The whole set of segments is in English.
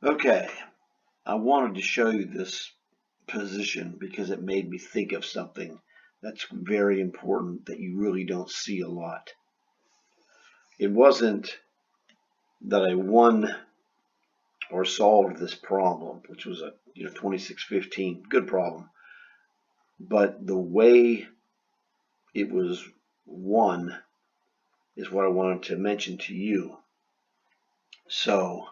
Okay, I wanted to show you this position because it made me think of something that's very important that you really don't see a lot. It wasn't that I won or solved this problem, which was a 2615, good problem, but the way it was won is what I wanted to mention to you. So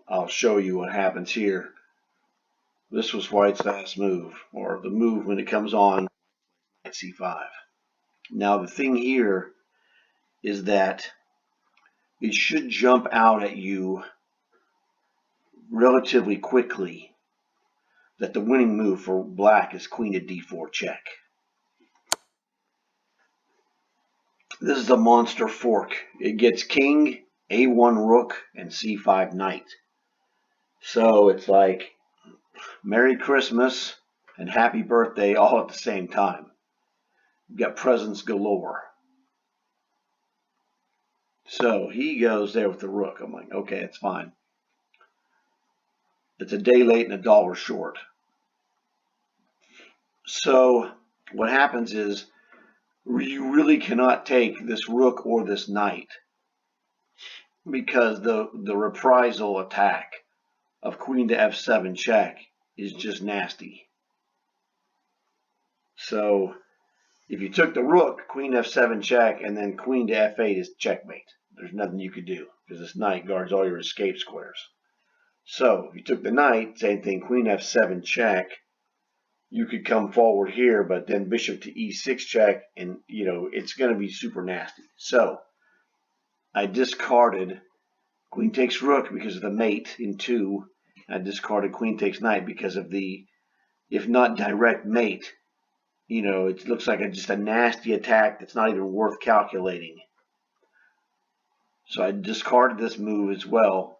I'll show you what happens here. This was white's last move, or the move when it comes on at c5. Now the thing here is that it should jump out at you relatively quickly that the winning move for black is queen to d4 check. This is a monster fork. It gets king, a1 rook, and c5 knight. So it's like Merry Christmas and Happy Birthday all at the same time. You've got presents galore. So he goes there with the rook. I'm like, okay, it's fine. It's a day late and a dollar short. So what happens is you really cannot take this rook or this knight because the reprisal attack of queen to f7 check is just nasty. So if you took the rook, queen f7 check, and then queen to f8 is checkmate. There's nothing you could do because this knight guards all your escape squares. So if you took the knight, same thing, queen f7 check, you could come forward here, but then bishop to e6 check, and it's going to be super nasty. So I discarded queen takes rook because of the mate in 2. I discarded queen takes knight because of the, if not direct mate, it looks like just a nasty attack that's not even worth calculating. So I discarded this move as well.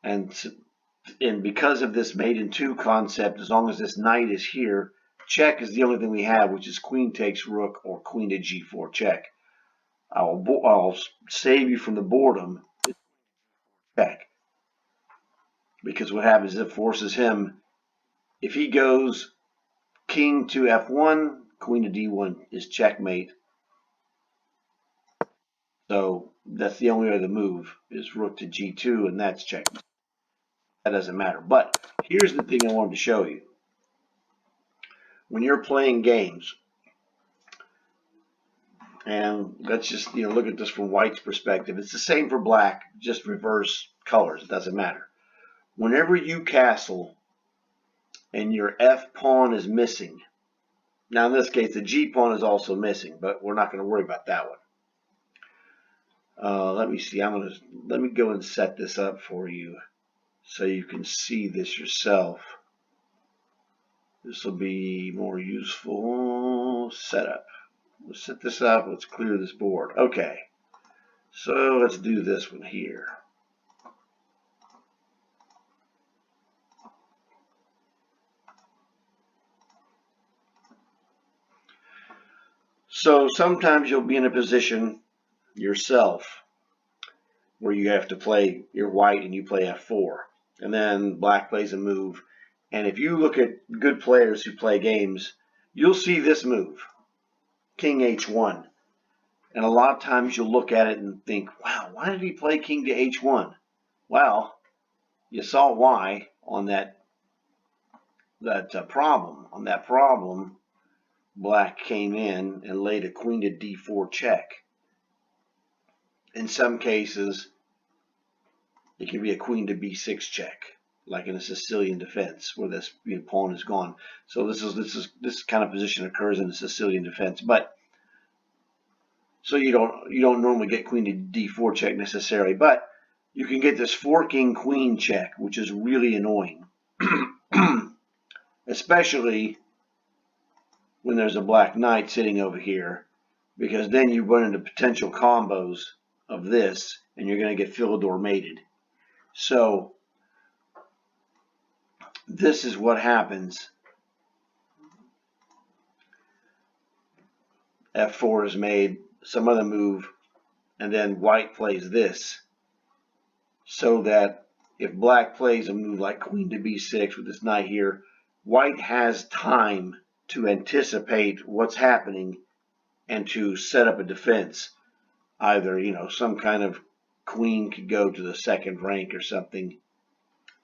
And because of this mate in 2 concept, as long as this knight is here, check is the only thing we have, which is queen takes rook or queen to g4 check. I'll save you from the boredom. Check. Because what happens is it forces him, if he goes king to f1, queen to d1 is checkmate. So that's the only other move is rook to g2, and that's checkmate. That doesn't matter. But here's the thing I wanted to show you. When you're playing games, and let's just look at this from white's perspective. It's the same for black, just reverse colors. It doesn't matter. Whenever you castle and your f pawn is missing, now in this case the g pawn is also missing, but we're not going to worry about that one. Let me see. Let me go and set this up for you so you can see this yourself. This will be more useful setup. Let's set this up. Let's clear this board. Okay. So let's do this one here. So sometimes you'll be in a position yourself where you have to play, you're white and you play f4. And then black plays a move. And if you look at good players who play games, you'll see this move, king h1. And a lot of times you'll look at it and think, wow, why did he play king to h1? Well, you saw why on that problem. On that problem, black came in and laid a queen to d4 check. In some cases, it can be a queen to b6 check, like in a Sicilian defense where this pawn is gone. So this kind of position occurs in a Sicilian defense, but so you don't normally get queen to d4 check necessarily, but you can get this forking queen check, which is really annoying, especially when there's a black knight sitting over here, because then you run into potential combos of this, and you're going to get Philidor mated. So this is what happens. F4 is made, some other move, and then white plays this, so that if black plays a move like queen to b6 with this knight here, white has time to anticipate what's happening and to set up a defense. Either, some kind of queen could go to the second rank or something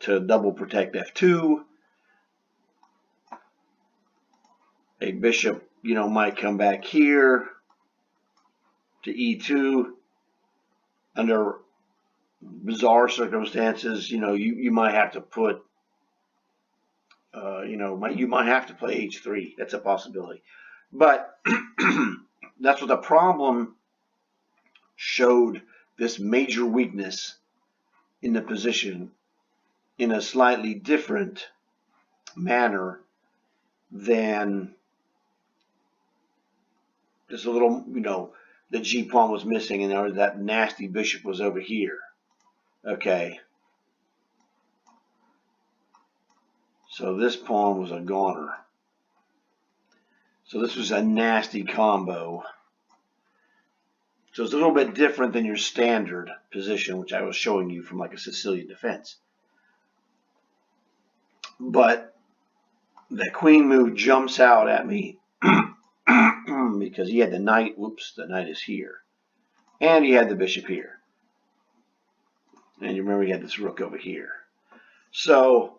to double protect f2. A bishop, might come back here to e2. Under bizarre circumstances, you might have to put, you might have to play h3. That's a possibility. But that's what the problem showed, this major weakness in the position in a slightly different manner than just a little, the G pawn was missing and that nasty bishop was over here. Okay. So this pawn was a goner. So this was a nasty combo. So it's a little bit different than your standard position, which I was showing you from like a Sicilian defense. But the queen move jumps out at me because he had the knight. Whoops, the knight is here. And he had the bishop here. And you remember he had this rook over here. So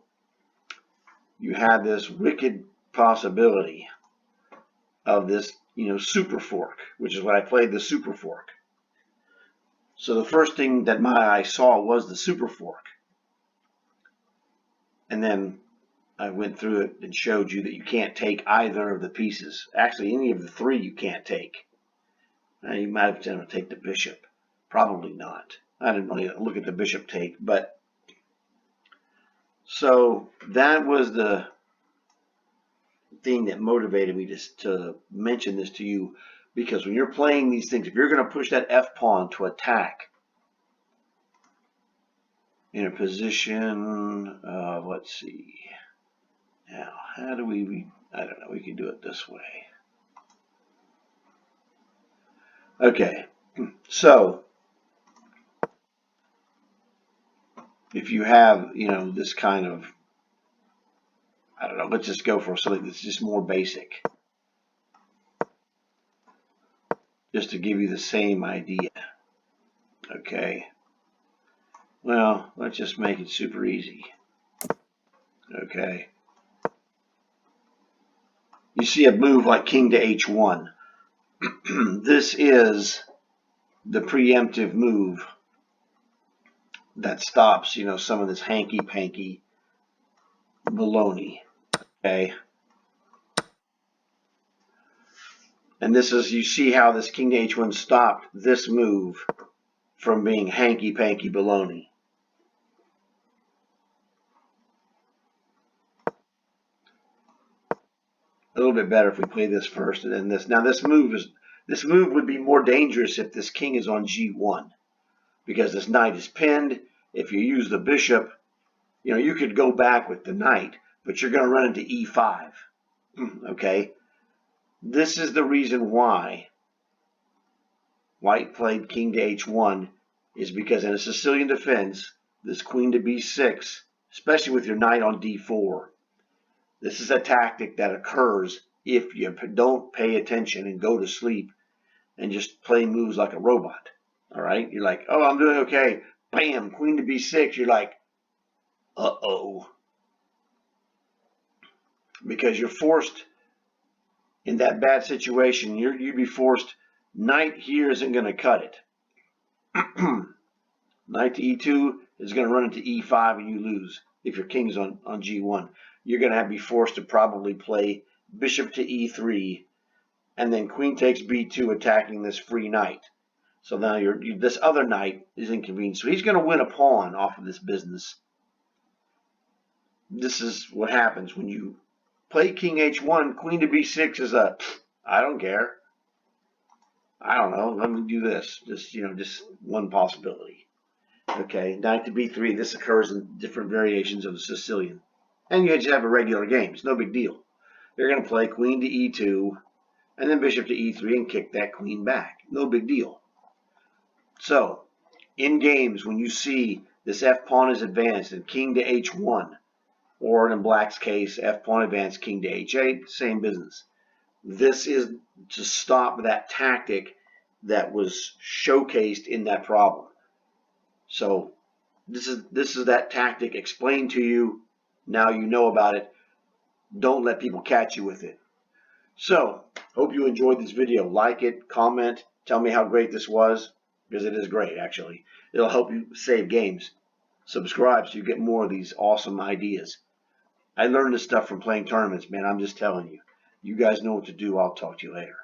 you had this wicked possibility of this, super fork, which is what I played, the super fork. So the first thing that my eye saw was the super fork. And then I went through it and showed you that you can't take either of the pieces. Actually, any of the three you can't take. Now, you might have to take the bishop. Probably not. I didn't really look at the bishop take, but so that was the thing that motivated me to mention this to you, because when you're playing these things, if you're going to push that F pawn to attack in a position of, let's see, now how do we, I don't know, we can do it this way. Okay, so if you have, this kind of, I don't know, let's just go for something that's just more basic, just to give you the same idea. Okay, well, let's just make it super easy. Okay, you see a move like king to h1. This is the preemptive move that stops, some of this hanky-panky baloney. Okay. And this is, you see how this king to h1 stopped this move from being hanky-panky baloney. A little bit better if we play this first and then this. Now this move would be more dangerous if this king is on g1, because this knight is pinned. If you use the bishop, you could go back with the knight, but you're going to run into e5. Okay. This is the reason why white played king to h1, is because in a Sicilian defense, this queen to b6, especially with your knight on d4, this is a tactic that occurs if you don't pay attention and go to sleep and just play moves like a robot. All right? You're like, oh, I'm doing okay. Bam, queen to b6. You're like, uh-oh. Because you're forced in that bad situation. You'd be forced, knight here isn't going to cut it. Knight to e2 is going to run into e5 and you lose if your king's on g1. You're going to be forced to probably play bishop to e3 and then queen takes b2, attacking this free knight. So now this other knight is inconvenient. So he's going to win a pawn off of this business. This is what happens when you play king h1. Queen to b6 is I don't care. I don't know. Let me do this. Just one possibility. Okay, knight to b3. This occurs in different variations of the Sicilian. And you just have a regular game. It's no big deal. They're going to play queen to e2 and then bishop to e3 and kick that queen back. No big deal. So, in games, when you see This F pawn is advanced and king to H1, or in black's case, F pawn advanced, king to H8, same business. This is to stop that tactic that was showcased in that problem. So this is that tactic explained to you. Now you know about it. Don't let people catch you with it. So, hope you enjoyed this video. Like it, comment, tell me how great this was, because it is great, actually. It'll help you save games. Subscribe so you get more of these awesome ideas. I learned this stuff from playing tournaments, man. I'm just telling you. You guys know what to do. I'll talk to you later.